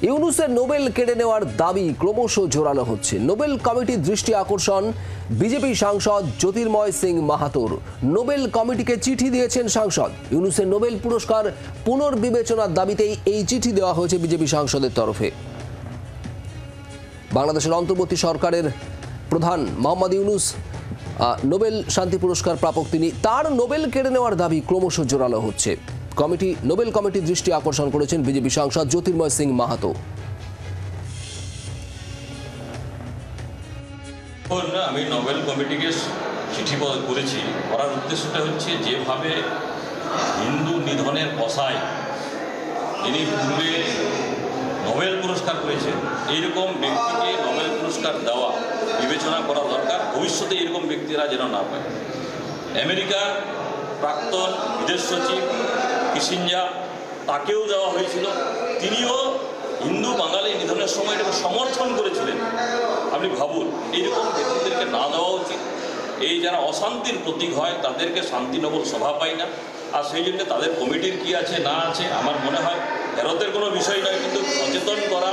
ইউনুসের নোবেল কেড়ে নেওয়ার দাবি ক্রমশ জোরালো হচ্ছে। নোবেল কমিটির দৃষ্টি আকর্ষণ বিজেপি সাংসদ জ্যোতির্ময় সিং মাহাতোর। নোবেল কমিটিকে চিঠি দিয়েছেন সাংসদ। ইউনুসের নোবেল পুরস্কার পুনর্বিবেচনার দাবিতেই এই চিঠি দেওয়া হয়েছে বিজেপি সাংসদের তরফে। বাংলাদেশের অন্তর্বর্তী সরকারের প্রধান মোহাম্মদ ইউনুস নোবেল শান্তি পুরস্কার প্রাপক তিনি। তার নোবেল কেড়ে নেওয়ার দাবি ক্রমশ জোরালো হচ্ছে। নোবেল কমিটির দৃষ্টি আকর্ষণ করেছেন বিজেপি সাংসদ জ্যোতির্ময় সিং মাহাতো। আমি নোবেল কমিটিকে চিঠি করেছি, করার উদ্দেশ্যটা হচ্ছে যেভাবে হিন্দু নিধনের কসাই যিনি পূর্বে নোবেল পুরস্কার পেয়েছেন, এইরকম ব্যক্তিকে নোবেল পুরস্কার দেওয়া বিবেচনা করা দরকার। ভবিষ্যতে এরকম ব্যক্তিরা যেন না পায়। আমেরিকার প্রাক্তন বিদেশ সচিব কিসিঞ্জার, তাকেও দেওয়া হয়েছিল। তিনিও হিন্দু বাঙালি নিধনের সময় এটাকে সমর্থন করেছিলেন। আপনি ভাবুন, এইরকম ব্যক্তিদেরকে না দেওয়া উচিত। এই যারা অশান্তির প্রতীক হয় তাদেরকে শান্তি নোবেল সভা পায় না। আর সেই জন্য তাদের কমিটির কি আছে না আছে আমার মনে হয় ফেরতের কোনো বিষয় নয়, কিন্তু সচেতন করা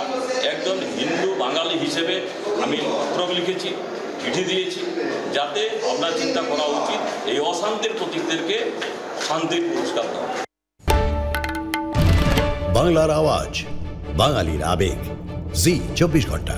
একজন হিন্দু বাঙালি হিসেবে আমি পত্র লিখেছি, চিঠি দিয়েছি, যাতে ভাবনা চিন্তা করা উচিত এই অশান্তির প্রতীকদেরকে শান্তির পুরস্কার দেওয়া। বাংলার আওয়াজ, বাঙালির আবেগ, জি 24 ঘন্টা।